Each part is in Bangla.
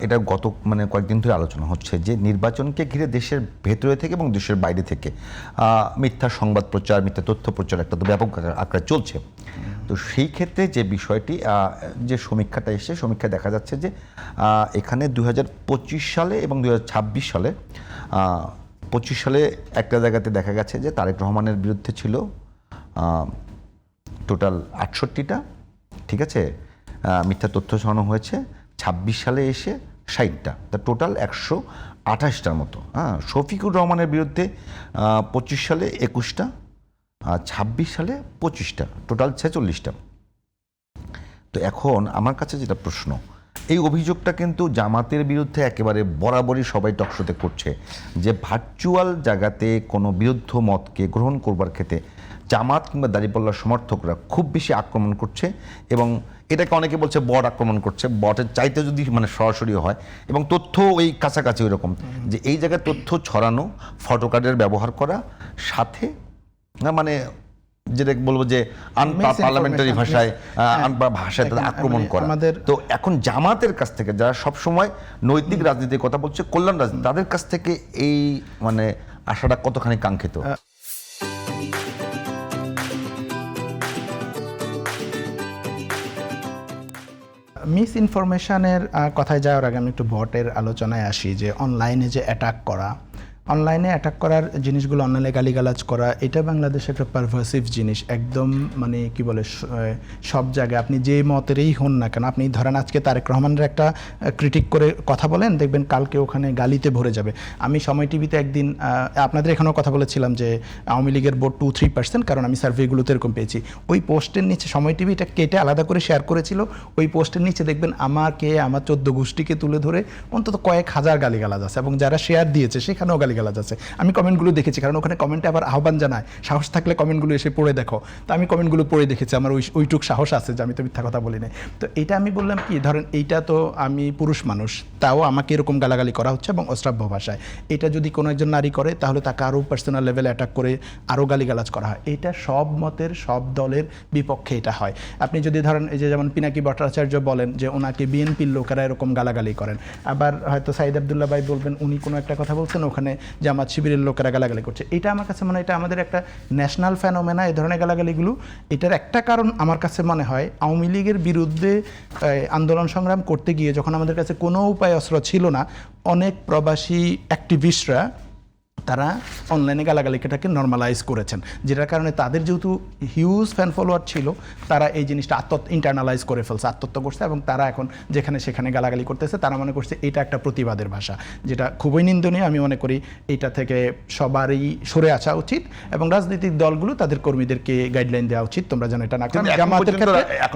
এটা গত কয়েকদিন ধরে আলোচনা হচ্ছে যে নির্বাচনকে ঘিরে দেশের ভেতরে থেকে এবং দেশের বাইরে থেকে মিথ্যা সংবাদ প্রচার, মিথ্যা তথ্য প্রচার একটা তো ব্যাপক আকারে চলছে। তো সেই ক্ষেত্রে যে বিষয়টি, যে সমীক্ষাটা এসে সমীক্ষায় দেখা যাচ্ছে যে এখানে 2025 সালে এবং 2026 সালে 25 সালে একটা জায়গাতে দেখা গেছে যে তারেক রহমানের বিরুদ্ধে ছিল টোটাল 68টা, ঠিক আছে, মিথ্যা তথ্য ছড়ানো হয়েছে। 26 সালে এসে 60টা, তা টোটাল 128টার মতো। শফিকুর রহমানের বিরুদ্ধে 25 সালে 21টা, 26 সালে 25টা, টোটাল 46টা। তো এখন আমার কাছে যেটা প্রশ্ন, এই অভিযোগটা কিন্তু জামাতের বিরুদ্ধে একেবারে বরাবরই সবাই টকশোতে করছে যে ভার্চুয়াল জায়গাতে কোনো বিরুদ্ধ মতকে গ্রহণ করবার ক্ষেত্রে জামাত কিংবা দাঁড়িপাল্লার সমর্থকরা খুব বেশি আক্রমণ করছে, এবং এটাকে অনেকে বলছে বট আক্রমণ করছে। বটের চাইতে যদি সরাসরি হয় এবং তথ্য ওই কাছাকাছি ওই রকম যে এই জায়গায় তথ্য ছড়ানো, ফটোকার্ডের ব্যবহার করা, সাথে যেটা বলবো যে পার্লামেন্টারি ভাষায় তাদের আক্রমণ করা। তো এখন জামাতের কাছ থেকে যারা সবসময় নৈতিক রাজনীতির কথা বলছে, কল্যাণ রাজনীতি, তাদের কাছ থেকে এই আশাটা কতখানি কাঙ্ক্ষিত? মিস ইনফরমেশনের কথায় যাওয়ার আগে আমি একটু বটের আলোচনায় আসি। যে অনলাইনে যে অ্যাটাক করা, অনলাইনে অ্যাটাক করার জিনিসগুলো, অনলাইনে গালিগালাজ করা, এটা বাংলাদেশে একটা পারভার্সিভ জিনিস। একদম কি বলে, সব জায়গায় আপনি যে মতেরই হন না কেন, আপনি ধরেন আজকে তারেক রহমানের একটা ক্রিটিক করে কথা বলেন, দেখবেন কালকে ওখানে গালিতে ভরে যাবে। আমি সময় টিভিতে একদিন আপনাদের এখানেও কথা বলেছিলাম যে আওয়ামী লীগের ভোট 2-3%, কারণ আমি সার্ভেগুলোতে এরকম পেয়েছি। ওই পোস্টের নিচে সময় টিভি এটা কেটে আলাদা করে শেয়ার করেছিল। ওই পোস্টের নিচে দেখবেন আমার 14 গোষ্ঠীকে তুলে ধরে অন্তত কয়েক হাজার গালিগালাজ আছে, এবং যারা শেয়ার দিয়েছে সেখানেও গালিগালাজ আছে। আমি কমেন্টগুলো দেখেছি, কারণ ওখানে কমেন্টে আবার আহ্বান জানায়, সাহস থাকলে কমেন্টগুলো এসে পড়ে দেখো। তো আমি কমেন্টগুলো পড়ে দেখেছি, আমার ওইটুক সাহস আছে যে আমি তো মিথ্যা কথা বলি না। তো এটা আমি বললাম কি, ধরেন এইটা তো আমি পুরুষ মানুষ, তাও আমাকে এরকম গালাগালি করা হচ্ছে এবং অশ্রাব্য ভাষায়। এটা যদি কোনো একজন নারী করে তাহলে তাকে আরও পার্সোনাল লেভেলে অ্যাটাক করে আরও গালিগালাজ করা হয়। এটা সব মতের, সব দলের বিপক্ষে এটা হয়। আপনি যদি ধরেন এই যে যেমন পিনাকি ভট্টাচার্য বলেন যে ওনাকে বিএনপির লোকেরা এরকম গালাগালি করেন, আবার হয়তো সাইদ আবদুল্লাহ ভাই বলবেন উনি কোনো একটা কথা বলছেন, ওখানে জামাত শিবিরের লোকেরা গালাগালি করছে। এটা আমার কাছে মনে হয় এটা আমাদের একটা ন্যাশনাল ফেনোমেনা, এই ধরনের গালাগালিগুলো। এটার একটা কারণ আমার কাছে মনে হয়, আওয়ামী লীগের বিরুদ্ধে আন্দোলন সংগ্রাম করতে গিয়ে যখন আমাদের কাছে কোনো উপায় অস্ত্র ছিল না, অনেক প্রবাসী অ্যাক্টিভিস্টরা তারা অনলাইনে গালাগালিটাকে নর্মালাইজ করেছেন, যেটার কারণে তাদের যেহেতু হিউজ ফ্যান ফলোয়ার ছিল, তারা এই জিনিসটা ইন্টারনালাইজ করে ফেলছে, আত্মহত্যা করছে, এবং তারা এখন যেখানে সেখানে গালাগালি করতেছে। তারা মনে করছে এটা একটা প্রতিবাদের ভাষা, যেটা খুবই নিন্দনীয়। আমি মনে করি এটা থেকে সবারই সরে আসা উচিত, এবং রাজনৈতিক দলগুলো তাদের কর্মীদেরকে গাইডলাইন দেওয়া উচিত, তোমরা যেন এটা না করো।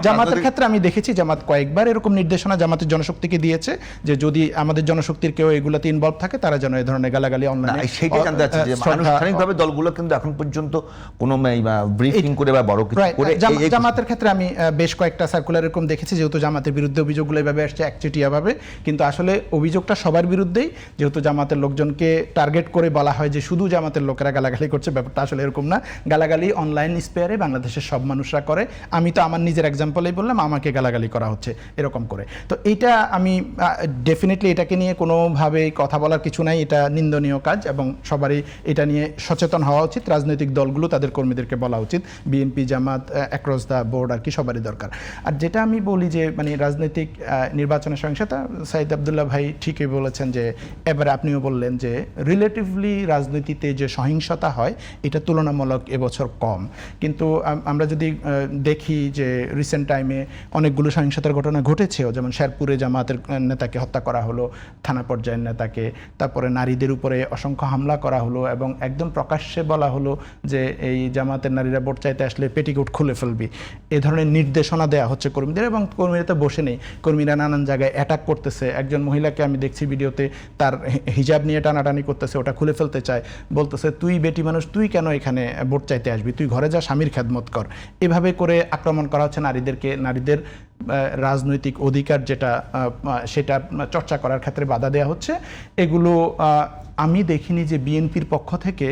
জামাতের ক্ষেত্রে আমি দেখেছি জামাত কয়েকবার এরকম নির্দেশনা জামাতের জনশক্তিকে দিয়েছে যে যদি আমাদের জনশক্তির কেউ এগুলাতে ইনভলভ থাকে তারা যেন এই ধরনের গালাগালি অনলাইনে। জানতে চাচ্ছি যে আনুষ্ঠানিকভাবে দলগুলো কিন্তু এখন পর্যন্ত কোনো ব্রিফিং করে বা বড় কিছু করে। জামাতের ক্ষেত্রে আমি বেশ কয়েকটা সার্কুলার এরকম দেখেছি, যেহেতু জামাতের বিরুদ্ধে অভিযোগগুলো এভাবে আসছে একচেটিয়াভাবে, কিন্তু আসলে অভিযোগটা সবার বিরুদ্ধেই, যেহেতু জামাতের লোকজনকে টার্গেট করে বলা হয় যে শুধু জামাতের লোকেরা গালাগালি করছে। ব্যাপারটা আসলে এরকম না। গালাগালি অনলাইন স্পেয়ারে বাংলাদেশের সব মানুষরা করে। আমি তো আমার নিজের এক্সাম্পলেই বললাম, আমাকে গালাগালি করা হচ্ছে এরকম করে। তো এইটা আমি ডেফিনেটলি এটাকে নিয়ে কোনোভাবে কথা বলার কিছু নাই, এটা নিন্দনীয় কাজ, এবং সবারই এটা নিয়ে সচেতন হওয়া উচিত। রাজনৈতিক দলগুলো তাদের কর্মীদেরকে বলা উচিত, BNP, Jamaat, across the board আর কি সবারই দরকার। আর যেটা আমি বলি যে রাজনৈতিক নির্বাচনের সহিংসতা, সাইদ আবদুল্লাহ ভাই ঠিকই বলেছেন যে এবারে আপনিও বললেন যে রিলেটিভলি রাজনীতিতে যে সহিংসতা হয় এটা তুলনামূলক এবছর কম। কিন্তু আমরা যদি দেখি যে রিসেন্ট টাইমে অনেকগুলো সহিংসতার ঘটনা ঘটেছেও, যেমন শেরপুরে জামাতের নেতাকে হত্যা করা হলো, থানা পর্যায়ের নেতাকে, তারপরে নারীদের উপরে অসংখ্য হামলা করা হলো, এবং একদম প্রকাশ্যে বলা হলো যে এই জামাতের নারীরা ভোট চাইতে আসলে পেটিকোট খুলে ফেলবি, এ ধরনের নির্দেশনা দেওয়া হচ্ছে কর্মীদের, এবং কর্মীরা তো বসে নেই, কর্মীরা নানান জায়গায় অ্যাটাক করতেছে। একজন মহিলাকে আমি দেখছি ভিডিওতে, তার হিজাব নিয়ে টানাটানি করতেছে, ওটা খুলে ফেলতে চায়, বলতেছে তুই বেটি মানুষ, তুই কেন এখানে ভোট চাইতে আসবি, তুই ঘরে যা, স্বামীর খেদমত কর। এভাবে করে আক্রমণ করা হচ্ছে নারীদেরকে, নারীদের রাজনৈতিক অধিকার যেটা সেটা চর্চা করার ক্ষেত্রে বাধা দেওয়া হচ্ছে। এগুলো আমি দেখিনি যে বিএনপির পক্ষ থেকে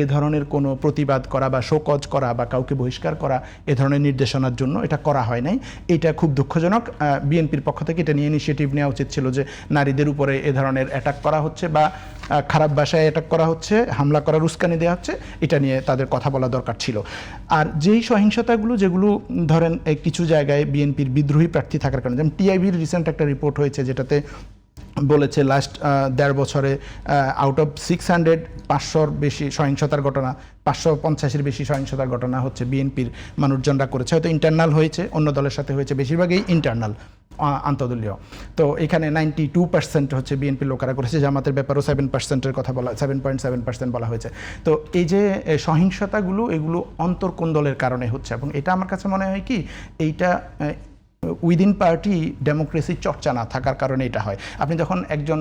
এ ধরনের কোনো প্রতিবাদ করা বা শোকজ করা বা কাউকে বহিষ্কার করা এ ধরনের নির্দেশনার জন্য এটা করা হয় নাই। এটা খুব দুঃখজনক। বিএনপির পক্ষ থেকে এটা নিয়ে ইনিশিয়েটিভ নেওয়া উচিত ছিল যে নারীদের উপরে এ ধরনের অ্যাটাক করা হচ্ছে বা খারাপ ভাষায় অ্যাটাক করা হচ্ছে, হামলা করার উস্কানি দেওয়া হচ্ছে, এটা নিয়ে তাদের কথা বলা দরকার ছিল। আর যেই সহিংসতাগুলো যেগুলো ধরেন কিছু জায়গায় বিএনপির বিদ্রোহী প্রার্থী থাকার কারণে, যেমন টিআইবির রিসেন্ট একটা রিপোর্ট হয়েছে যেটাতে বলেছে লাস্ট 1.5 বছরে আউট অফ 600 500-র বেশি সহিংসতার ঘটনা, 550-এর বেশি সহিংসতার ঘটনা হচ্ছে বিএনপির মানুষজনরা করেছে। হয়তো ইন্টারনাল হয়েছে, অন্য দলের সাথে হয়েছে, বেশিরভাগই ইন্টারনাল আন্তদলীয়। তো এখানে 92% হচ্ছে বিএনপির লোকেরা করেছে, জামাতের ব্যাপারেও 7%-এর কথা বলা, 7.7% বলা হয়েছে। তো এই যে সহিংসতাগুলো এগুলো অন্তর কোন দলের কারণে হচ্ছে, এবং এটা আমার কাছে মনে হয় কি এইটা উইদিন পার্টি ডেমোক্রেসির চর্চা না থাকার কারণে এটা হয়। আপনি যখন একজন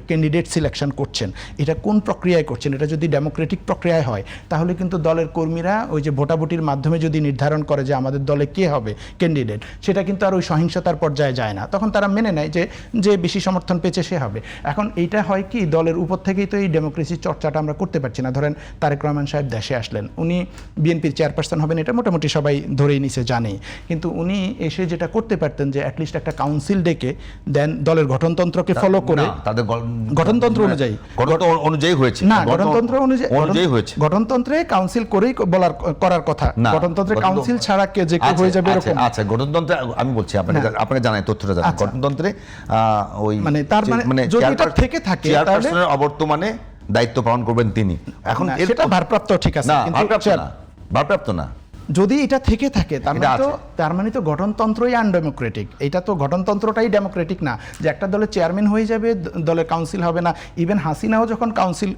ক্যান্ডিডেট সিলেকশন করছেন, এটা কোন প্রক্রিয়ায় করছেন, এটা যদি ডেমোক্রেটিক প্রক্রিয়ায় হয় তাহলে কিন্তু দলের কর্মীরা ওই যে ভোটাভুটির মাধ্যমে যদি নির্ধারণ করে যে আমাদের দলে কে হবে ক্যান্ডিডেট, সেটা কিন্তু আর ওই সহিংসতার পর্যায়ে যায় না। তখন তারা মেনে নেয় যে বেশি সমর্থন পেয়েছে সে হবে। এখন এইটা হয় কি দলের উপর থেকেই তো এই ডেমোক্রেসির চর্চাটা আমরা করতে পারছি না। ধরেন তারেক রহমান সাহেব দেশে আসলেন, উনি বিএনপির চেয়ারপারসন হবেন এটা মোটামুটি সবাই ধরেই নিছে, জানেই। কিন্তু উনি এসে যেটা করতে পারতেন যে অ্যাটলিস্ট একটা কাউন্সিল ডেকে দেন দলের গঠনতন্ত্রকে ফলো করে, তাদের গঠনতন্ত্র অনুযায়ী হয়েছে না, গঠনতন্ত্র অনুযায়ী হয়েছে, গঠনতন্ত্রে কাউন্সিল করেই করার কথা। গঠনতন্ত্রে কাউন্সিল ছাড়া কে যে কেউ হয়ে যাবে এরকম। আচ্ছা, গঠনতন্ত্রে আমি বলছি আপনাকে জানাই তথ্যটা জানাই। গঠনতন্ত্রে ওই তার মানে যদি এটা থেকে থাকে তাহলে অবর্তমানে দায়িত্ব পালন করবেন তিনি। এখন সেটা ভারপ্রাপ্ত, ঠিক আছে, কিন্তু ভারপ্রাপ্ত না। যদি এটা থেকে থাকে তার মানে তো গঠনতন্ত্রই আনডেমোক্রেটিক। এটা তো গঠনতন্ত্রটাই ডেমোক্রেটিক না, যে একটা দলের চেয়ারম্যান হয়ে যাবে, দলের কাউন্সিল হবে না। ইভেন হাসিনাও যখন কাউন্সিল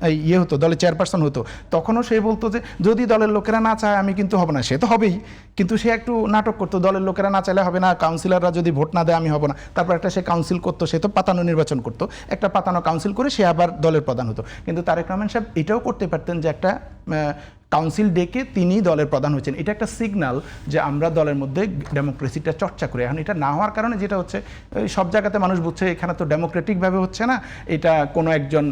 হতো, দলের চেয়ারপারসন হতো, তখনও সে বলতো যে যদি দলের লোকেরা না চায় আমি কিন্তু হব না। সে তো হবেই, কিন্তু সে একটু নাটক করতো, দলের লোকেরা না চাইলে হবে না, কাউন্সিলররা যদি ভোট না দেয় আমি হব না। তারপর একটা সে কাউন্সিল করতো, সে তো পাতানো নির্বাচন করতো, একটা পাতানো কাউন্সিল করে সে আবার দলের প্রধান হতো। কিন্তু তারেক রহমান সাহেব এটাও করতে পারতেন যে একটা কাউন্সিল ডেকে তিনি দলের প্রধান হয়েছেন। এটা একটা সিগন্যাল যে আমরা দলের মধ্যে ডেমোক্রেসিটা চর্চা করি। এখন এটা না হওয়ার কারণে যেটা হচ্ছে, সব জায়গাতে মানুষ বুঝছে এখানে তো ডেমোক্রেটিকভাবে হচ্ছে না, এটা কোনো একজন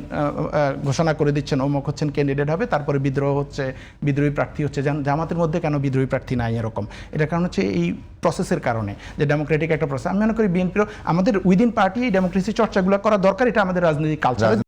ঘোষণা করে দিচ্ছেন অমুক হচ্ছেন ক্যান্ডিডেট হবে, তারপরে বিদ্রোহ হচ্ছে, বিদ্রোহী প্রার্থী হচ্ছে। জামাতের মধ্যে কেন বিদ্রোহী প্রার্থী নাই এরকম? এটার কারণ হচ্ছে এই প্রসেসের কারণে, যে ডেমোক্রেটিক একটা প্রসেস। আমি মনে করি বিএনপিরও আমাদের উইদিন পার্টি এই ডেমোক্রেসি চর্চাগুলো করা দরকার, এটা আমাদের রাজনৈতিক কালচার।